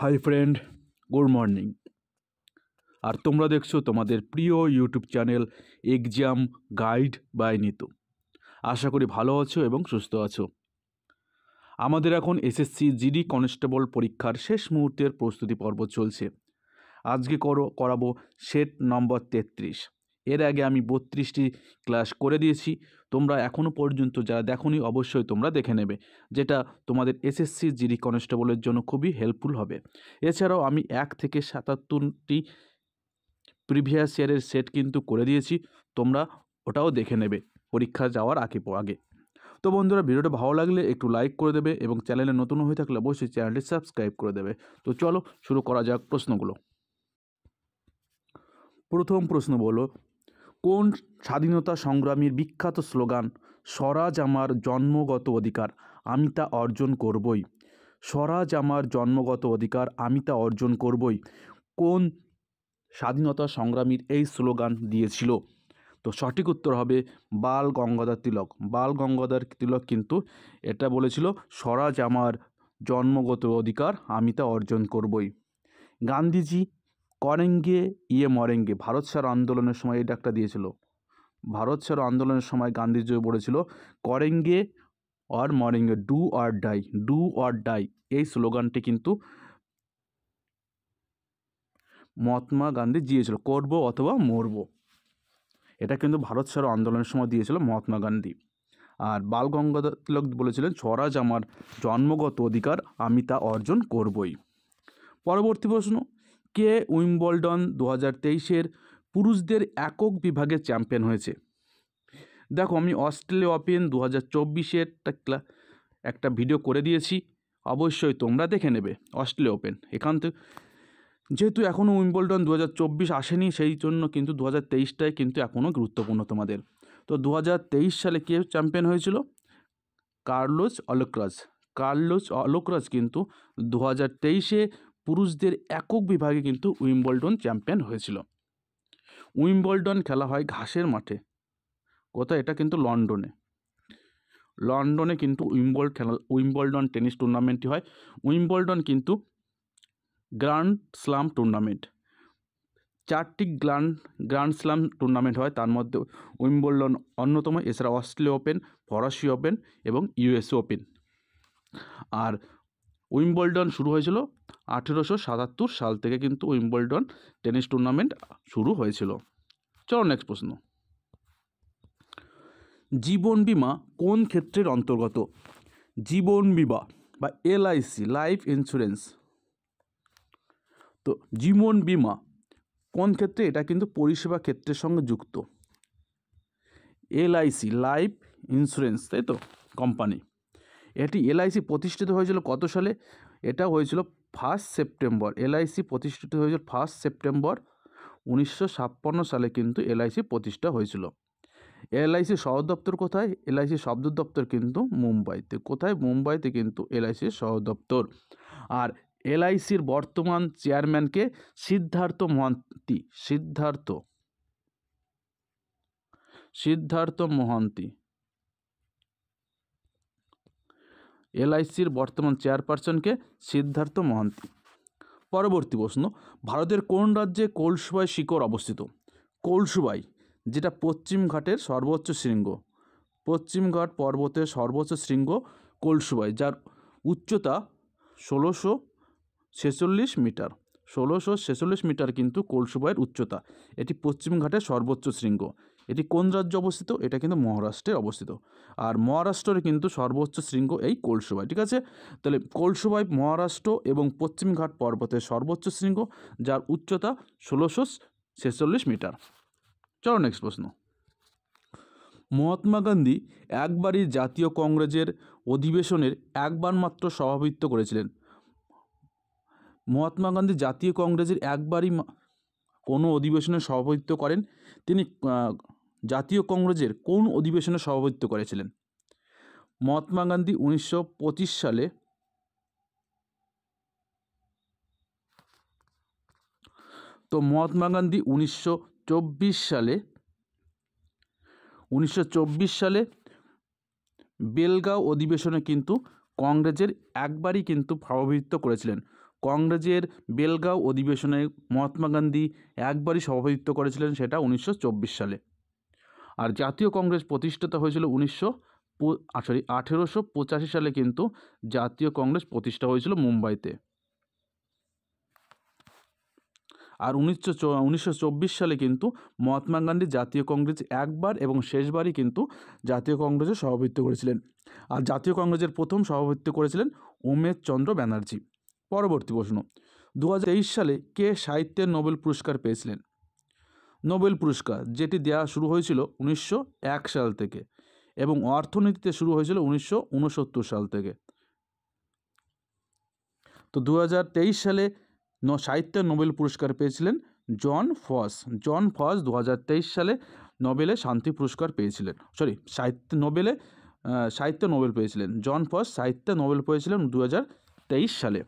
High friend, good morning. আর তোমরা দেখছো তোমাদের প্রিয় YouTube channel exam guide by Nitu. আশা করি ভালো আছো এবং সুস্থ আছো। আমাদের এখন এসএসসি জিডি কনস্টেবল পরীক্ষার শেষ মুহূর্তের প্রস্তুতি পর্ব চলছে। আজকে করাবো সেট নম্বর 33। এর আগে আমি 32টি ক্লাস করে দিয়েছি। তোমরা এখনও পর্যন্ত যারা দেখোনি অবশ্যই তোমরা দেখে নেবে, যেটা তোমাদের এসএসসি জিডি কনস্টেবলের জন্য খুবই হেল্পফুল হবে। এছাড়াও আমি 1 থেকে 77টি প্রিভিয়াস ইয়ারের সেট কিন্তু করে দিয়েছি, তোমরা ওটাও দেখে নেবে পরীক্ষা যাওয়ার আগে। তো বন্ধুরা, ভিডিওটা ভালো লাগলে একটু লাইক করে দেবে এবং চ্যানেলে নতুন হয়ে থাকলে অবশ্যই চ্যানেলটি সাবস্ক্রাইব করে দেবে। তো চলো শুরু করা যাক প্রশ্নগুলো। প্রথম প্রশ্ন বলো, কোন স্বাধীনতা সংগ্রামীর বিখ্যাত স্লোগান স্বরাজ আমার জন্মগত অধিকার, আমি তা অর্জন করবই? স্বরাজ আমার জন্মগত অধিকার, আমি তা অর্জন করবই কোন স্বাধীনতা সংগ্রামীর এই স্লোগান দিয়েছিল? তো সঠিক উত্তর হবে বাল গঙ্গাধর তিলক। বাল গঙ্গাধর তিলক কিন্তু এটা বলেছিল, স্বরাজ আমার জন্মগত অধিকার, আমি তা অর্জন করবই। গান্ধীজি করেঙ্গে ইয়ে মরেঙ্গে ভারত ছাড়ো আন্দোলনের সময় এই ডাকটা দিয়েছিল। ভারত ছাড়ো আন্দোলনের সময় গান্ধীজি বলেছিল করেঙ্গে অর মরেঙ্গে, do or die, do or die. এই স্লোগানটি কিন্তু মহাত্মা গান্ধী দিয়েছিল, করবো অথবা মরবো। এটা কিন্তু ভারত ছাড়ো আন্দোলনের সময় দিয়েছিল মহাত্মা গান্ধী। আর বাল গঙ্গাধর তিলক বলেছিলেন স্বরাজ আমার জন্মগত অধিকার, আমি তা অর্জন করবই। পরবর্তী প্রশ্ন, কে উইম্বলডন 2023-এর পুরুষদের একক বিভাগে চ্যাম্পিয়ন হয়েছে? দেখো, আমি অস্ট্রেলিয়া ওপেন 2024-এর একটা ভিডিও করে দিয়েছি, অবশ্যই তোমরা দেখে নেবে অস্ট্রেলিয়া ওপেন। এখান থেকে যেহেতু এখনও উইম্বলডন 2024 আসেনি, সেই জন্য কিন্তু 2023টাই কিন্তু এখনও গুরুত্বপূর্ণ তোমাদের। তো 2023 সালে কে চ্যাম্পিয়ন হয়েছিল? কার্লোস অলোক্রাস। কার্লোস অলোক্রাস কিন্তু 2023-এ পুরুষদের একক বিভাগে কিন্তু উইম্বলডন চ্যাম্পিয়ন হয়েছিল। উইম্বলডন খেলা হয় ঘাসের মাঠে। কোথায়? এটা কিন্তু লন্ডনে। লন্ডনে কিন্তু উইম্বলডন টেনিস টুর্নামেন্টটি হয়। উইম্বলডন কিন্তু গ্র্যান্ড স্লাম টুর্নামেন্ট, 4টি গ্র্যান্ড স্লাম টুর্নামেন্ট হয়, তার মধ্যে উইম্বলডন অন্যতম। এছাড়া অস্ট্রেলিয়া ওপেন, ফরাসি ওপেন এবং ইউএসএ ওপেন। আর উইম্বলডন শুরু হয়েছিল 1877 সাল থেকে কিন্তু উইম্বলডন টেনিস টুর্নামেন্ট শুরু হয়েছিল। চলো নেক্সট প্রশ্ন, জীবন বিমা কোন ক্ষেত্রের অন্তর্গত? জীবন বিমা বা এলআইসি, লাইফ ইন্স্যুরেন্স। তো জীবন বিমা কোন ক্ষেত্রে? এটা কিন্তু পরিষেবা ক্ষেত্রের সঙ্গে যুক্ত। এলআইসি লাইফ ইন্স্যুরেন্স, তাই তো, কোম্পানি। এটি এলআইসি প্রতিষ্ঠিত হয়েছিল কত সালে? এটা হয়েছিল 1 সেপ্টেম্বর। এলআইসি প্রতিষ্ঠিত হয়েছিল 1 সেপ্টেম্বর 1956 সালে কিন্তু এলআইসি প্রতিষ্ঠা হয়েছিল। এলআইসি সদর দপ্তর কোথায়? এলআইসি সদর দপ্তর কিন্তু মুম্বাইতে। কোথায়? মুম্বাইতে কিন্তু এলআইসির সদর দপ্তর। আর এলআইসির বর্তমান চেয়ারম্যানকে সিদ্ধার্থ মহান্তি। সিদ্ধার্থ মহান্তি এলআইসির বর্তমান চেয়ারপারসনকে সিদ্ধার্থ মহান্তি। পরবর্তী প্রশ্ন, ভারতের কোন রাজ্যে কলসুবাই শিখর অবস্থিত? কলসুবাই, যেটা পশ্চিম ঘাটের সর্বোচ্চ শৃঙ্গ, পশ্চিমঘাট পর্বতের সর্বোচ্চ শৃঙ্গ কলসুবাই, যার উচ্চতা 1646 মিটার। 1646 মিটার কিন্তু কলসুবাইয়ের উচ্চতা। এটি পশ্চিমঘাটের সর্বোচ্চ শৃঙ্গ। এটি কোন রাজ্যে অবস্থিত? এটা কিন্তু মহারাষ্ট্রে অবস্থিত। আর মহারাষ্ট্রের কিন্তু সর্বোচ্চ শৃঙ্গ এই কলসুবাই। ঠিক আছে, তাহলে কলসুবাই মহারাষ্ট্র এবং পশ্চিমঘাট পর্বতের সর্বোচ্চ শৃঙ্গ, যার উচ্চতা 1646 মিটার। চলো নেক্সট প্রশ্ন, মহাত্মা গান্ধী একবারই জাতীয় কংগ্রেসের অধিবেশনের একবার মাত্র সভাপতিত্ব করেছিলেন। মহাত্মা গান্ধী জাতীয় কংগ্রেসের একবারই কোনো অধিবেশনে সভাপতিত্ব করেন। তিনি জাতীয় কংগ্রেসের কোন অধিবেশনে সভাপতিত্ব করেছিলেন? মহাত্মা গান্ধী 1925 সালে, তো মহাত্মা গান্ধী 1924 সালে বেলগাঁও অধিবেশনে কিন্তু কংগ্রেসের একবারই কিন্তু সভাপতিত্ব করেছিলেন। কংগ্রেসের বেলগাঁও অধিবেশনে মহাত্মা গান্ধী একবারই সভাপতিত্ব করেছিলেন, সেটা 1924 সালে। আর জাতীয় কংগ্রেস প্রতিষ্ঠিত হয়েছিল 1885 সালে, কিন্তু জাতীয় কংগ্রেস প্রতিষ্ঠা হয়েছিল মুম্বাইতে। আর 1924 সালে কিন্তু মহাত্মা গান্ধী জাতীয় কংগ্রেস একবার এবং শেষবারই কিন্তু জাতীয় কংগ্রেসের সভাপতিত্ব করেছিলেন। আর জাতীয় কংগ্রেসের প্রথম সভাপতিত্ব করেছিলেন উমেশ চন্দ্র ব্যানার্জি। পরবর্তী প্রশ্ন, 2023 সালে কে সাহিত্যের নোবেল পুরস্কার পেয়েছিলেন? নোবেল পুরস্কার যেটি দেওয়া শুরু হয়েছিল 1901 সাল থেকে এবং অর্থনীতিতে শুরু হয়েছিল 1969 সাল থেকে। তো 2023 সালে সাহিত্যের নোবেল পুরস্কার পেয়েছিলেন জন ফস। 2023 সালে নোবেলে শান্তি পুরস্কার পেয়েছিলেন, সাহিত্য নোবেল পেয়েছিলেন। জন ফস সাহিত্যে নোবেল পেয়েছিলেন 2023 সালে।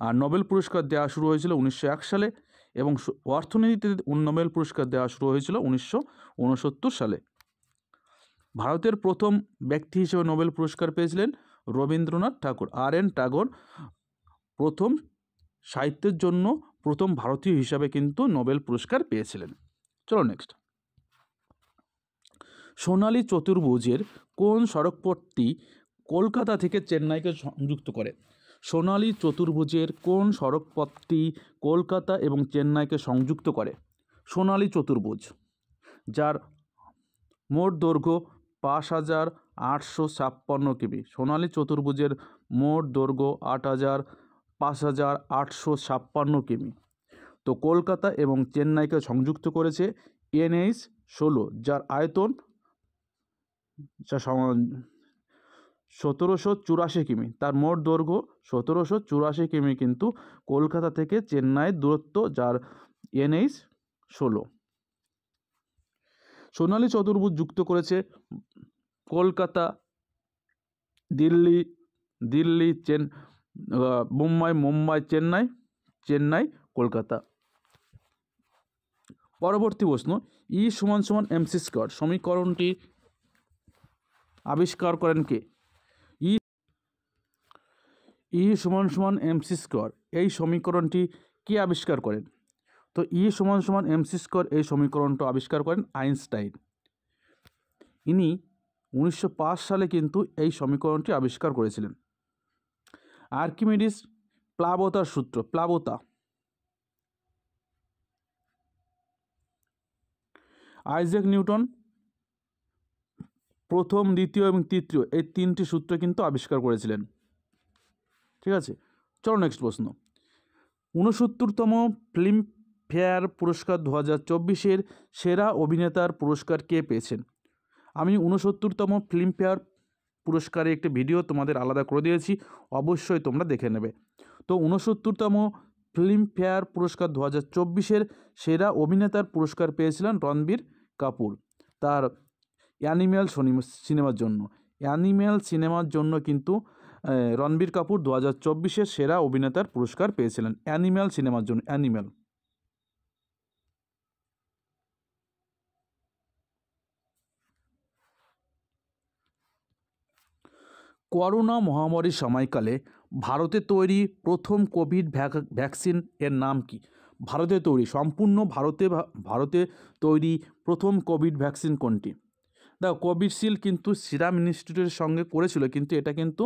আর নোবেল পুরস্কার দেওয়া শুরু হয়েছিল 1901 সালে এবং অর্থনীতিতে নোবেল পুরস্কার দেওয়া শুরু হয়েছিল 1969 সালে। ভারতের প্রথম ব্যক্তি হিসেবে নোবেল পুরস্কার পেয়েছিলেন রবীন্দ্রনাথ ঠাকুর। আর.এন. টাগোর প্রথম সাহিত্যের জন্য প্রথম ভারতীয় হিসাবে কিন্তু নোবেল পুরস্কার পেয়েছিলেন। চলো নেক্সট, সোনালী চতুর্ভুজের কোন সড়কপথটি কলকাতা থেকে চেন্নাইকে সংযুক্ত করে? সোনালী চতুর্ভুজের কোন সড়কপথটি কলকাতা এবং চেন্নাইকে সংযুক্ত করে? সোনালী চতুর্ভুজ, যার মোট দৈর্ঘ্য 5,856 কিমি। সোনালী চতুর্ভুজের মোট দৈর্ঘ্য 5,856 কিমি। তো কলকাতা এবং চেন্নাইকে সংযুক্ত করেছে NH 16, যার আয়তন 1784 কিমি। তার মোট দৈর্ঘ্য 1784 কিমি কিন্তু কলকাতা থেকে চেন্নাইয়ের দূরত্ব, যার NH 16। সোনালী চতুর্ভুজ যুক্ত করেছে কলকাতা, দিল্লি, মুম্বাই, চেন্নাই, কলকাতা। পরবর্তী প্রশ্ন, E=mc² সমীকরণটি আবিষ্কার করেন কে? E=mc² এই সমীকরণটি কে আবিষ্কার করেন? তো E=mc² এই সমীকরণটা আবিষ্কার করেন আইনস্টাইন। ইনি 1905 সালে কিন্তু এই সমীকরণটি আবিষ্কার করেছিলেন। আর্কিমিডিস প্লাবতার সূত্র, প্লাবতা। আইজ্যাক নিউটন প্রথম, দ্বিতীয় এবং তৃতীয় এই 3টি সূত্র কিন্তু আবিষ্কার করেছিলেন। ঠিক আছে, চলো নেক্সট প্রশ্ন, 69তম ফিল্মফেয়ার পুরস্কার 2024-এর সেরা অভিনেতার পুরস্কার কে পেয়েছেন? আমি 69তম ফিল্মফেয়ার পুরস্কারে একটি ভিডিও তোমাদের আলাদা করে দিয়েছি, অবশ্যই তোমরা দেখে নেবে। তো 69তম ফিল্মফেয়ার পুরস্কার 2024-এর সেরা অভিনেতার পুরস্কার পেয়েছিলেন রণবীর কাপুর, তার অ্যানিম্যাল সিনেমার জন্য কিন্তু রণবীর কাপুর 2024-এর সেরা অভিনেতার পুরস্কার পেয়েছিলেন অ্যানিম্যাল সিনেমার জন্য। করোনা মহামারীর সময়কালে ভারতে তৈরি প্রথম কোভিড ভ্যাকসিন এর নাম কি? সম্পূর্ণ ভারতে তৈরি প্রথম কোভিড ভ্যাকসিন কোনটি? দেখো, কোভিশিল্ড কিন্তু সিরাম ইনস্টিটিউটের সঙ্গে করেছিল, কিন্তু এটা কিন্তু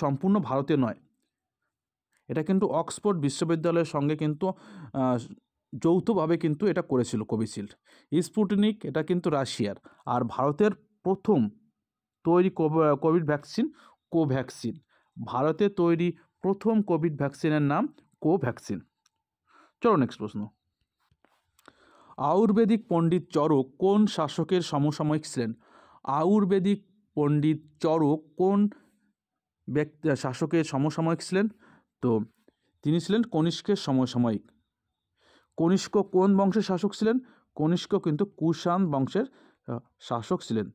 সম্পূর্ণ ভারতে নয়, এটা কিন্তু অক্সফোর্ড বিশ্ববিদ্যালয়ের সঙ্গে কিন্তু যৌথভাবে কিন্তু এটা করেছিল কোভিশিল্ড। স্পুটনিক এটা কিন্তু রাশিয়ার। আর ভারতের প্রথম তৈরি কোভিড ভ্যাকসিন কোভ্যাক্সিন। ভারতে তৈরি প্রথম কোভিড ভ্যাকসিনের নাম কোভ্যাক্সিন। চলো নেক্সট প্রশ্ন, আয়ুর্বেদিক পণ্ডিত চরক কোন শাসকের সমসাময়িক ছিলেন? আয়ুর্বেদিক পণ্ডিত চরক কোন শাসকের সমসাময়িক ছিলেন? তো তিনি ছিলেন কনিষ্কের সমসাময়িক। কনিষ্ক কোন বংশের শাসক ছিলেন? কনিষ্ক কিন্তু কুষাণ বংশের শাসক ছিলেন।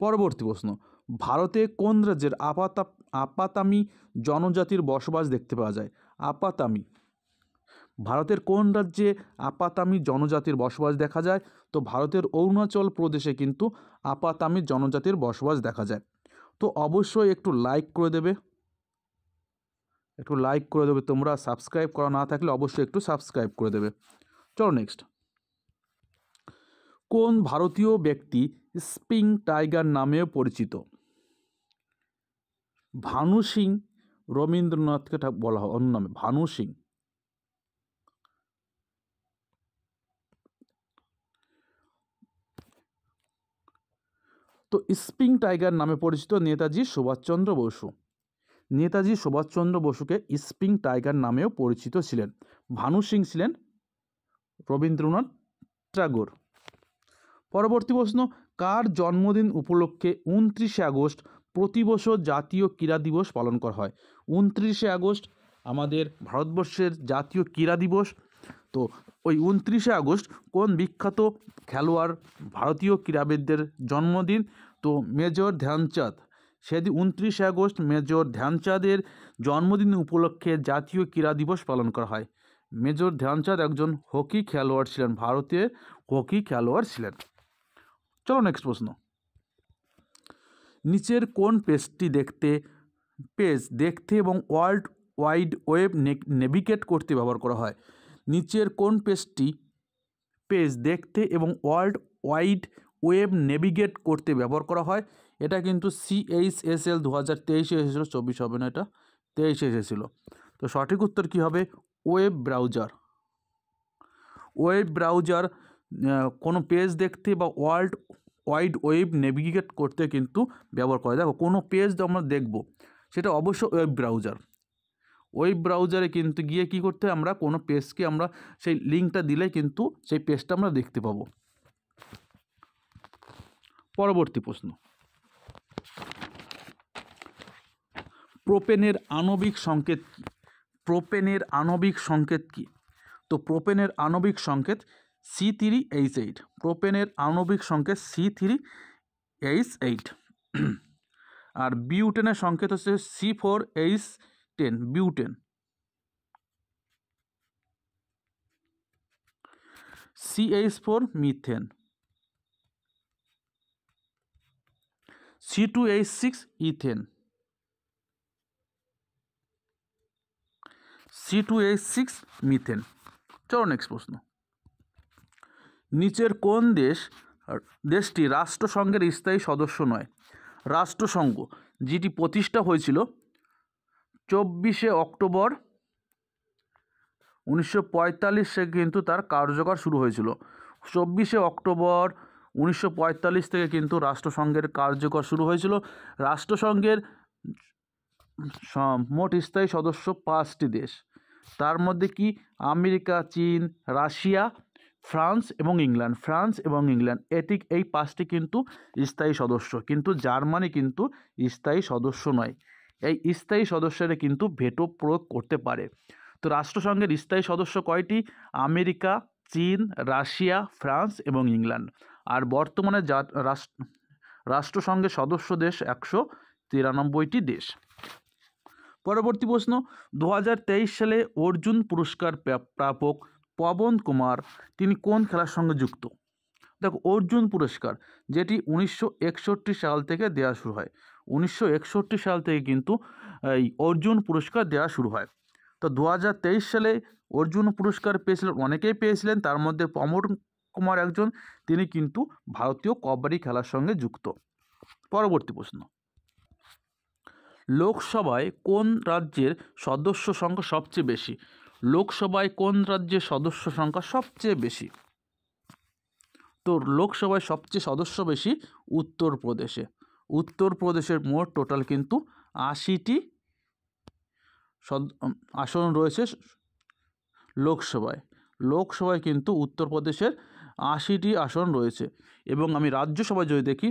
পরবর্তী প্রশ্ন, ভারতে কোন রাজ্যের আপাতামি জনজাতির বসবাস দেখতে পাওয়া যায়? আপাতামি ভারতের কোন রাজ্যে আপাতামি জনজাতির বসবাস দেখা যায়? তো ভারতের অরুণাচল প্রদেশে কিন্তু আপাতামি জনজাতির বসবাস দেখা যায়। তো অবশ্যই একটু লাইক করে দেবে, তোমরা। সাবস্ক্রাইব করা না থাকলে অবশ্যই একটু সাবস্ক্রাইব করে দেবে। চলো নেক্সট। কোন ভারতীয় ব্যক্তি স্প্রিং টাইগার নামেও পরিচিত? ভানু সিং রবীন্দ্রনাথকে বলা হয় অন্য নামে ভানু সিং। তো স্প্রিং টাইগার নামে পরিচিত নেতাজি সুভাষচন্দ্র বসু। নেতাজি সুভাষচন্দ্র বসুকে স্প্রিং টাইগার নামেও পরিচিত ছিলেন। ভানু সিং ছিলেন রবীন্দ্রনাথ ঠাকুর। পরবর্তী প্রশ্ন, কার জন্মদিন উপলক্ষে 29শে আগস্ট প্রতি বছর জাতীয় ক্রীড়া দিবস পালন করা হয়? 29শে আগস্ট আমাদের ভারতবর্ষের জাতীয় ক্রীড়া দিবস। তো ওই 29শে আগস্ট কোন বিখ্যাত খেলোয়াড় ভারতীয় ক্রীড়াবিদদের জন্মদিন? তো মেজর ধ্যানচাঁদ। সেদিন 29শে আগস্ট মেজর ধ্যানচাঁদের জন্মদিন উপলক্ষে জাতীয় ক্রীড়া দিবস পালন করা হয়। মেজর ধ্যানচাঁদ একজন হকি খেলোয়াড় ছিলেন, ভারতের হকি খেলোয়াড় ছিলেন। চলো নেক্সট প্রশ্ন। নিচের কোন পেজ দেখতে এবং ওয়ার্ল্ড ওয়াইড ওয়েব নেভিগেট করতে ব্যবহার করা হয়? নিচের কোন পেজ দেখতে এবং ওয়ার্ল্ড ওয়াইড ওয়েব নেভিগেট করতে ব্যবহার করা হয়? এটা কিন্তু CHSL 2023-এ এসেছিলো, 24 হবে না, এটা 23-এ এসেছিলো। তো সঠিক উত্তর কী হবে? Web browser. কোনো পেজ দেখতে বা ওয়ার্ল্ড ওয়াইড ওয়েব নেভিগেট করতে কিন্তু ব্যবহার করে। দেখো কোনো পেজ আমরা দেখব সেটা অবশ্যই ওয়েব ব্রাউজারে কিন্তু গিয়ে কি করতে হয়, আমরা কোনো পেজকে আমরা সেই লিঙ্কটা দিলে কিন্তু সেই পেজটা আমরা দেখতে পাবো। পরবর্তী প্রশ্ন, প্রোপেনের আণবিক সংকেত কী? প্রোপেনের আণবিক সংকেত কী? তো প্রোপেনের আণবিক সংকেত C3H8। প্রোপেনের আণবিক সংকেত C3H8। আর বিউটেনের সংকেত হচ্ছে C4H10 butane. CH4 methane. C2H6 ethane. C2H6 methane. চলো নেক্সট প্রশ্ন, নিচের কোন দেশটি রাষ্ট্রসংঘের স্থায়ী সদস্য নয়? রাষ্ট্রসংঘ যেটি প্রতিষ্ঠা হয়েছিল 24শে অক্টোবর 1945 কিন্তু তার কার্যকর শুরু হয়েছিল। 24শে অক্টোবর 1945 থেকে কিন্তু রাষ্ট্রসংঘের কার্যকর শুরু হয়েছিল। রাষ্ট্রসংঘের মোট স্থায়ী সদস্য 5টি দেশ। তার মধ্যে কি? আমেরিকা, চীন, রাশিয়া, ফ্রান্স এবং ইংল্যান্ড। এই 5টি কিন্তু স্থায়ী সদস্য, কিন্তু জার্মানি কিন্তু স্থায়ী সদস্য নয়। এই স্থায়ী সদস্যরা কিন্তু ভেটো প্রয়োগ করতে পারে। তো রাষ্ট্রসংঘের স্থায়ী সদস্য কয়টি? আমেরিকা, চীন, রাশিয়া, ফ্রান্স এবং ইংল্যান্ড। আর বর্তমানে রাষ্ট্রসংঘের সদস্য দেশ 193টি দেশ। পরবর্তী প্রশ্ন, 2023 সালে অর্জুন পুরস্কার প্রাপক পবন কুমার তিনি কোন খেলার সঙ্গে যুক্ত? দেখো অর্জুন পুরস্কার যেটি 1961 সাল থেকে দেওয়া শুরু হয়। 1961 সাল থেকে কিন্তু এই অর্জুন পুরস্কার দেওয়া শুরু হয়। তো 2023 সালে অর্জুন পুরস্কার পেয়েছিলেন, অনেকেই পেয়েছিলেন, তার মধ্যে পবন কুমার একজন, তিনি কিন্তু ভারতীয় কবাডি খেলার সঙ্গে যুক্ত। পরবর্তী প্রশ্ন, লোকসভায় কোন রাজ্যের সদস্য সংখ্যা সবচেয়ে বেশি? লোকসভায় কোন রাজ্যের সদস্য সংখ্যা সবচেয়ে বেশি? তো লোকসভায় সবচেয়ে সদস্য বেশি উত্তরপ্রদেশে। উত্তরপ্রদেশের মোট টোটাল কিন্তু 80টি আসন রয়েছে লোকসভায় কিন্তু উত্তরপ্রদেশের 80টি আসন রয়েছে। এবং আমি রাজ্যসভায় যদি দেখি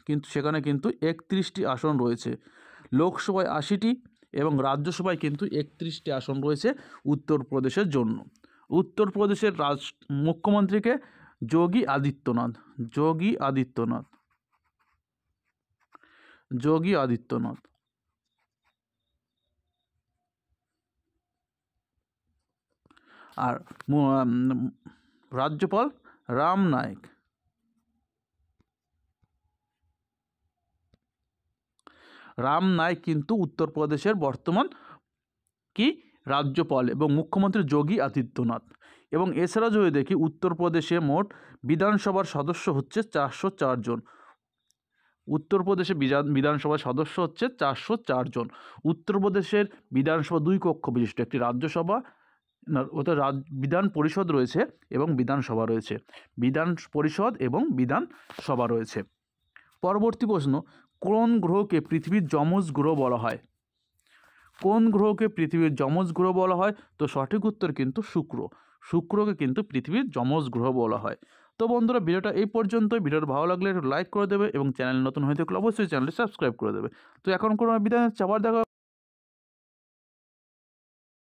কিন্তু সেখানে কিন্তু 31টি আসন রয়েছে। লোকসভায় 80টি এবং রাজ্যসভায় কিন্তু 31টি আসন রয়েছে উত্তরপ্রদেশের জন্য। উত্তরপ্রদেশের মুখ্যমন্ত্রীকে যোগী আদিত্যনাথ। আর রাজ্যপাল রাম নায়েক। রাম নায়েক কিন্তু উত্তরপ্রদেশের বর্তমান কি রাজ্যপাল এবং মুখ্যমন্ত্রী যোগী আদিত্যনাথ। এবং এছাড়া যদি দেখি উত্তরপ্রদেশে মোট বিধানসভার সদস্য হচ্ছে 404 জন। উত্তরপ্রদেশে বিধানসভার সদস্য হচ্ছে 404 জন। উত্তরপ্রদেশের বিধানসভা 2 কক্ষ বিশিষ্ট, একটি রাজ্যসভা ওটা বিধান পরিষদ রয়েছে এবং বিধানসভা রয়েছে, বিধান পরিষদ এবং বিধানসভা রয়েছে। পরবর্তী প্রশ্ন, কোন গ্রহকে পৃথিবীর যমজ গ্রহ বলা হয়? কোন গ্রহকে পৃথিবীর যমজ গ্রহ বলা হয়? তো সঠিক উত্তর কিন্তু শুক্র। শুক্রকে কিন্তু পৃথিবীর যমজ গ্রহ বলা হয়। তো বন্ধুরা, ভিডিওটা এই পর্যন্তই। ভিডিওটা ভালো লাগলে একটু লাইক করে দেবে এবং চ্যানেল নতুন হয়ে থাকলে অবশ্যই চ্যানেলটি সাবস্ক্রাইব করে দেবে। তো এখন কোনো বিদায়, আবার দেখা